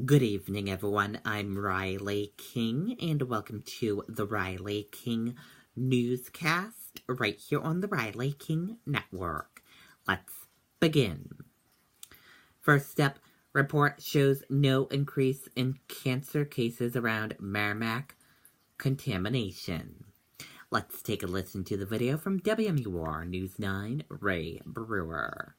Good evening, everyone. I'm Riley King, and welcome to the Riley King Newscast right here on the Riley King Network. Let's begin. First up, report shows no increase in cancer cases around Merrimack contamination. Let's take a listen to the video from WMUR News 9, Ray Brewer.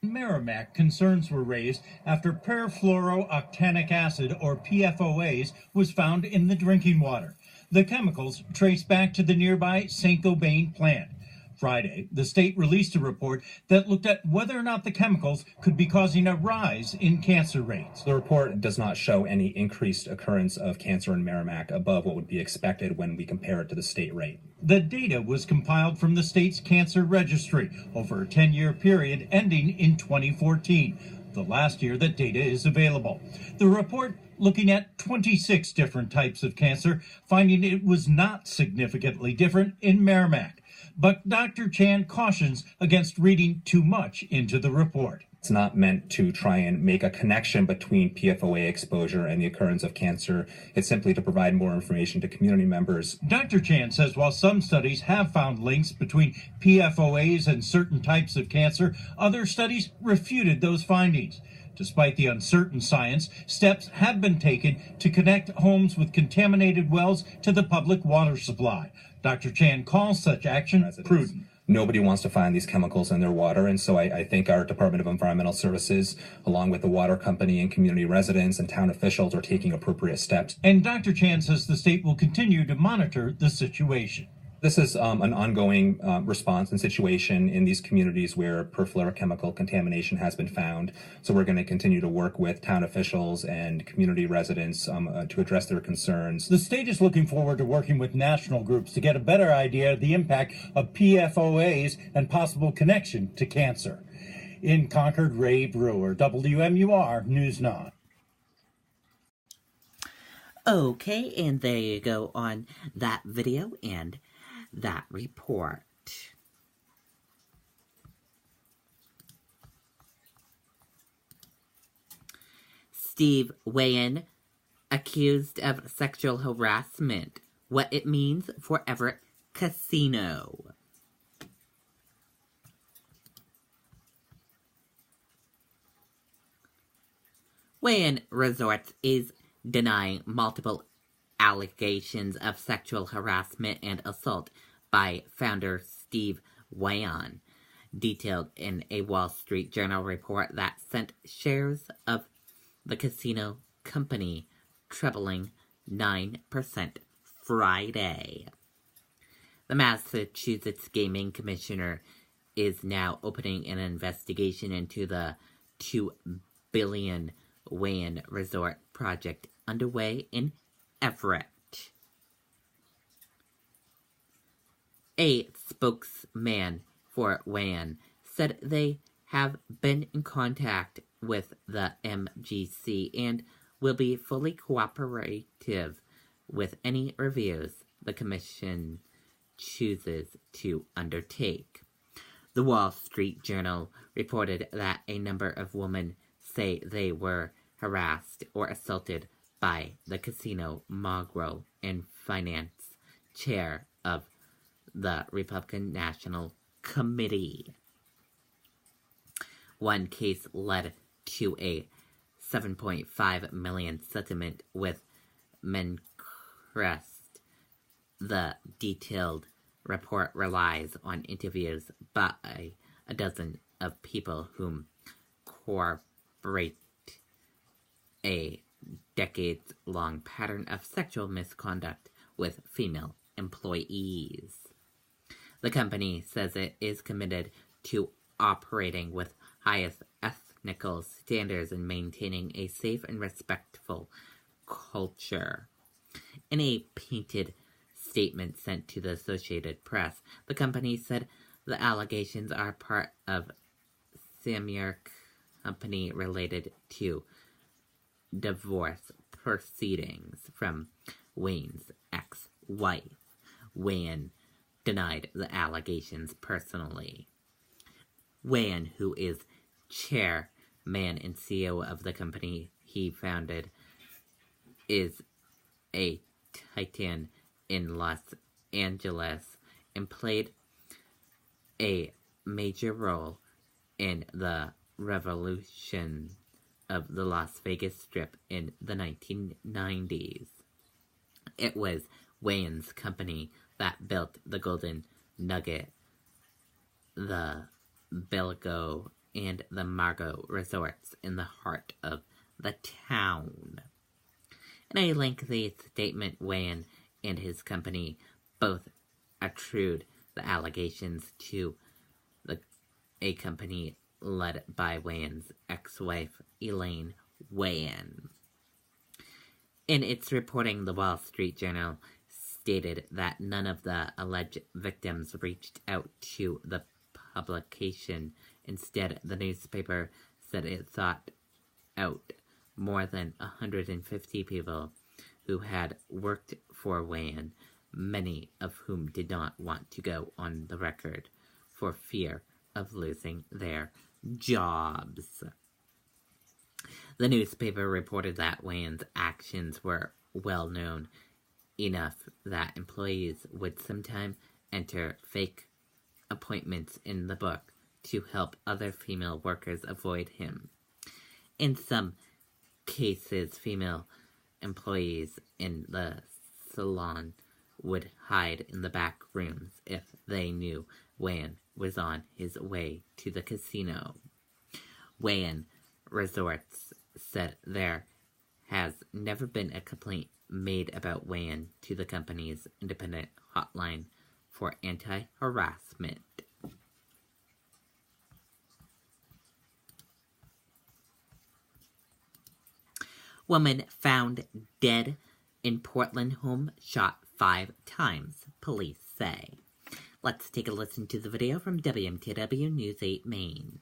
Merrimack, concerns were raised after perfluorooctanic acid, or PFOAs, was found in the drinking water. The chemicals traced back to the nearby Saint-Gobain plant. Friday, the state released a report that looked at whether or not the chemicals could be causing a rise in cancer rates. The report does not show any increased occurrence of cancer in Merrimack above what would be expected when we compare it to the state rate. The data was compiled from the state's cancer registry over a 10-year period ending in 2014, the last year that data is available. The report looking at 26 different types of cancer, finding it was not significantly different in Merrimack. But Dr. Chan cautions against reading too much into the report. It's not meant to try and make a connection between PFOA exposure and the occurrence of cancer. It's simply to provide more information to community members. Dr. Chan says while some studies have found links between PFOAs and certain types of cancer, other studies refuted those findings. Despite the uncertain science, steps have been taken to connect homes with contaminated wells to the public water supply. Dr. Chan calls such action prudent. Nobody wants to find these chemicals in their water, and so I think our Department of Environmental Services, along with the water company and community residents and town officials, are taking appropriate steps. And Dr. Chan says the state will continue to monitor the situation. This is an ongoing response and situation in these communities where perfluorochemical contamination has been found. So we're going to continue to work with town officials and community residents to address their concerns. The state is looking forward to working with national groups to get a better idea of the impact of PFOAs and possible connection to cancer. In Concord, Ray Brewer, WMUR News 9. Okay, and there you go on that video and that report. Steve Wayan accused of sexual harassment. What it means for Everett Casino. Wayan Resorts is denying multiple allegations of sexual harassment and assault by founder Steve Wayan, detailed in a Wall Street Journal report that sent shares of the casino company trebling 9% Friday. The Massachusetts Gaming Commissioner is now opening an investigation into the $2 billion Wayan Resort project underway in Everett. A spokesman for Wayan said they have been in contact with the MGC and will be fully cooperative with any reviews the commission chooses to undertake. The Wall Street Journal reported that a number of women say they were harassed or assaulted by the casino mogul and finance chair of the Republican National Committee. One case led to a $7.5 million settlement with Mencrest. The detailed report relies on interviews by a dozen of people whom corroborate a decades-long pattern of sexual misconduct with female employees. The company says it is committed to operating with highest ethical standards and maintaining a safe and respectful culture. In a painted statement sent to the Associated Press, the company said the allegations are part of Samirka company related to divorce proceedings from Wayne's ex-wife. Wayne denied the allegations personally. Wayne, who is chairman and CEO of the company he founded, is a titan in Los Angeles and played a major role in the revolution of the Las Vegas Strip in the 1990s. It was Wayne's company that built the Golden Nugget, the Bilgo, and the Margot resorts in the heart of the town. In a lengthy statement, Wayne and his company both attribute the allegations to a company led by Wayne's ex-wife, Elaine Wayne. In its reporting, the Wall Street Journal stated that none of the alleged victims reached out to the publication. Instead, the newspaper said it sought out more than 150 people who had worked for Wayne, many of whom did not want to go on the record for fear of losing their jobs. The newspaper reported that Wayne's actions were well known enough that employees would sometimes enter fake appointments in the book to help other female workers avoid him. In some cases, female employees in the salon would hide in the back rooms if they knew Wayne was on his way to the casino. Wayne Resorts said there has never been a complaint made about Wayne to the company's independent hotline for anti-harassment. Woman found dead in Portland home, shot 5 times, police say. Let's take a listen to the video from WMTW News 8 Maine.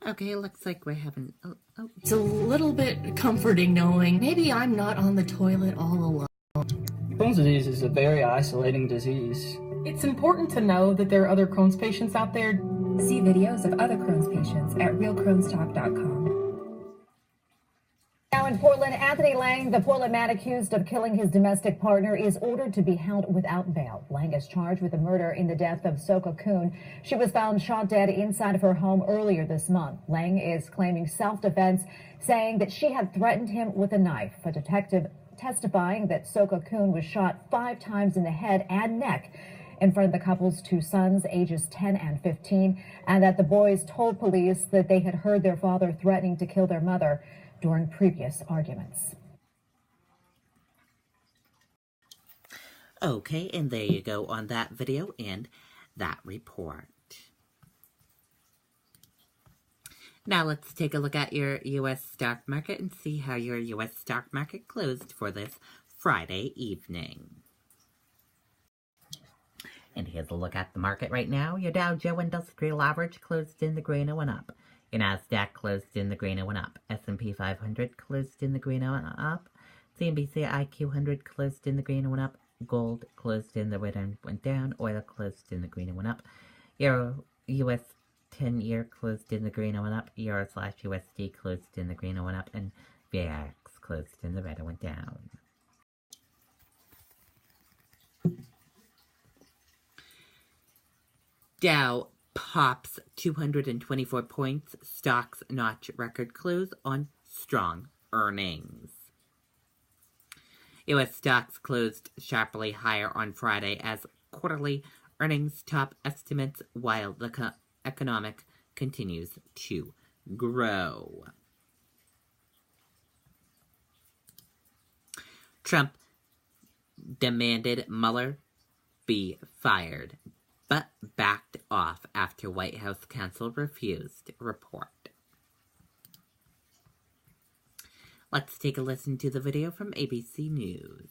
Okay, looks like we're having... It's a little bit comforting knowing maybe I'm not on the toilet all alone. Crohn's disease is a very isolating disease. It's important to know that there are other Crohn's patients out there. See videos of other Crohn's patients at realcrohnstalk.com. Now in Portland, Anthony Lang, the Portland man accused of killing his domestic partner, is ordered to be held without bail. Lang is charged with the murder in the death of Soka Kuhn. She was found shot dead inside of her home earlier this month. Lang is claiming self-defense, saying that she had threatened him with a knife. A detective testifying that Soka Kuhn was shot 5 times in the head and neck in front of the couple's 2 sons, ages 10 and 15, and that the boys told police that they had heard their father threatening to kill their mother during previous arguments. Okay, and there you go on that video and that report. Now let's take a look at your U.S. stock market and see how your U.S. stock market closed for this Friday evening. And here's a look at the market right now. Your Dow Jones Industrial Average closed in the green and went up. Your NASDAQ closed in the green and went up. S&P 500 closed in the green and went up. CNBC IQ 100 closed in the green and went up. Gold closed in the red and went down. Oil closed in the green and went up. Euro US 10-year closed in the green and went up. Euro/USD closed in the green and went up. And VIX closed in the red and went down. Dow pops 224 points. Stocks notch record close on strong earnings. U.S. stocks closed sharply higher on Friday as quarterly earnings top estimates while the economic continues to grow. Trump demanded Mueller be fired, but backed off after White House counsel refused report. Let's take a listen to the video from ABC News.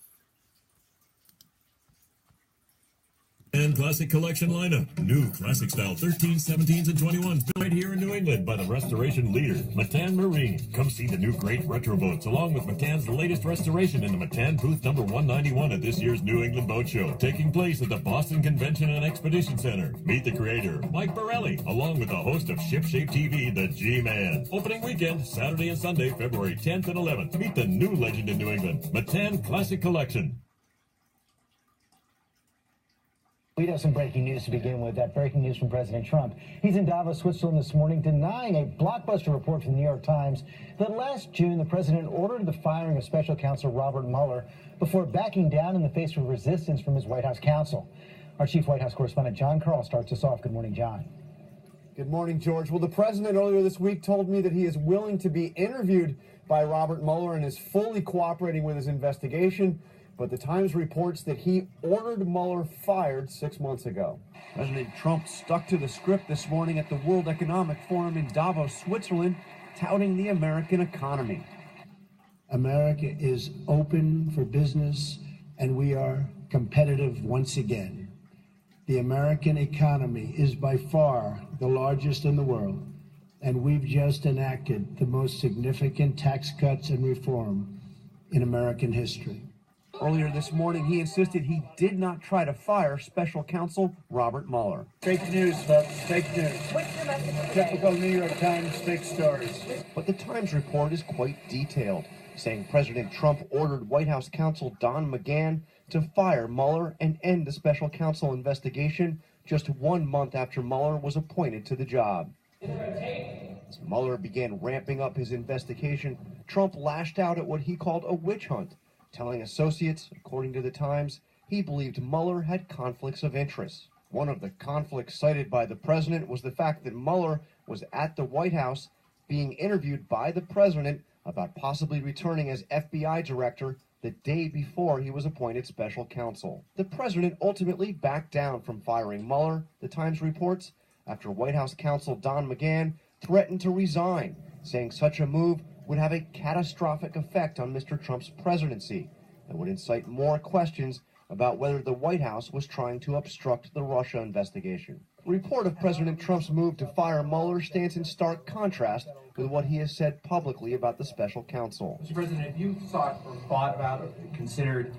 And classic collection lineup. New classic style 13, 17s, and 21s. Right here in New England by the restoration leader, Matan Marine. Come see the new great retro boats along with Matan's latest restoration in the Matan booth number 191 at this year's New England Boat Show, taking place at the Boston Convention and Expedition Center. Meet the creator, Mike Borelli, along with the host of Ship Shape TV, the G-Man. Opening weekend, Saturday and Sunday, February 10th and 11th. Meet the new legend in New England, Matan Classic Collection. We have some breaking news to begin with. That breaking news from President Trump. He's in Davos, Switzerland this morning, denying a blockbuster report from the New York Times that last June the president ordered the firing of special counsel Robert Mueller before backing down in the face of resistance from his White House counsel. Our chief White House correspondent John Carl starts us off. Good morning, John. Good morning, George. Well, the president earlier this week told me that he is willing to be interviewed by Robert Mueller and is fully cooperating with his investigation. But the Times reports that he ordered Mueller fired 6 months ago. President Trump stuck to the script this morning at the World Economic Forum in Davos, Switzerland, touting the American economy. America is open for business, and we are competitive once again. The American economy is by far the largest in the world, and we've just enacted the most significant tax cuts and reform in American history. Earlier this morning, he insisted he did not try to fire special counsel Robert Mueller. Fake news, folks. Fake news. Typical New York Times fake stories. But the Times report is quite detailed, saying President Trump ordered White House counsel Don McGahn to fire Mueller and end the special counsel investigation just 1 month after Mueller was appointed to the job. As Mueller began ramping up his investigation, Trump lashed out at what he called a witch hunt, telling associates, according to the Times, he believed Mueller had conflicts of interest. One of the conflicts cited by the president was the fact that Mueller was at the White House being interviewed by the president about possibly returning as FBI director the day before he was appointed special counsel. The president ultimately backed down from firing Mueller, the Times reports, after White House counsel Don McGahn threatened to resign, saying such a move would have a catastrophic effect on Mr. Trump's presidency and would incite more questions about whether the White House was trying to obstruct the Russia investigation. The report of President Trump's move to fire Mueller stands in stark contrast with what he has said publicly about the special counsel. Mr. President, have you thought about or considered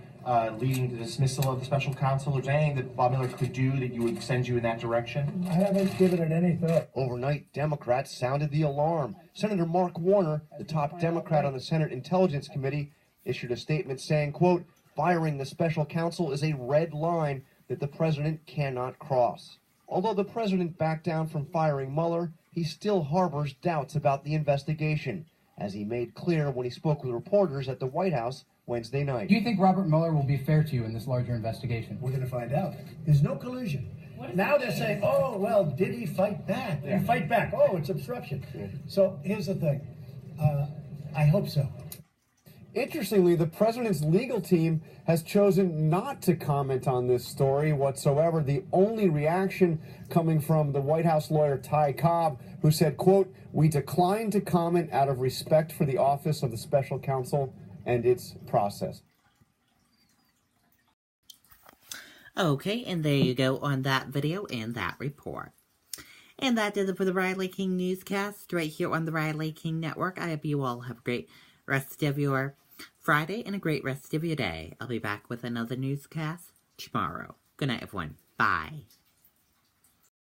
leading the dismissal of the special counsel? Or is there anything that Bob Mueller could do that you would send you in that direction? I haven't given it any thought. Overnight, Democrats sounded the alarm. Senator Mark Warner, the top Democrat on the Senate Intelligence Committee, issued a statement saying, quote, firing the special counsel is a red line that the president cannot cross. Although the president backed down from firing Mueller, he still harbors doubts about the investigation, as he made clear when he spoke with reporters at the White House Wednesday night. Do you think Robert Mueller will be fair to you in this larger investigation? We're going to find out. There's no collusion. Now they're saying, oh, well, did he fight back? Did he fight back? Oh, it's obstruction. So here's the thing. I hope so. Interestingly, the president's legal team has chosen not to comment on this story whatsoever. The only reaction coming from the White House lawyer Ty Cobb, who said, quote, we decline to comment out of respect for the office of the special counsel and its process. Okay, and there you go on that video and that report. And that does it for the Riley King Newscast right here on the Riley King Network. I hope you all have a great rest of your Friday and a great rest of your day. I'll be back with another newscast tomorrow. Good night, everyone. Bye.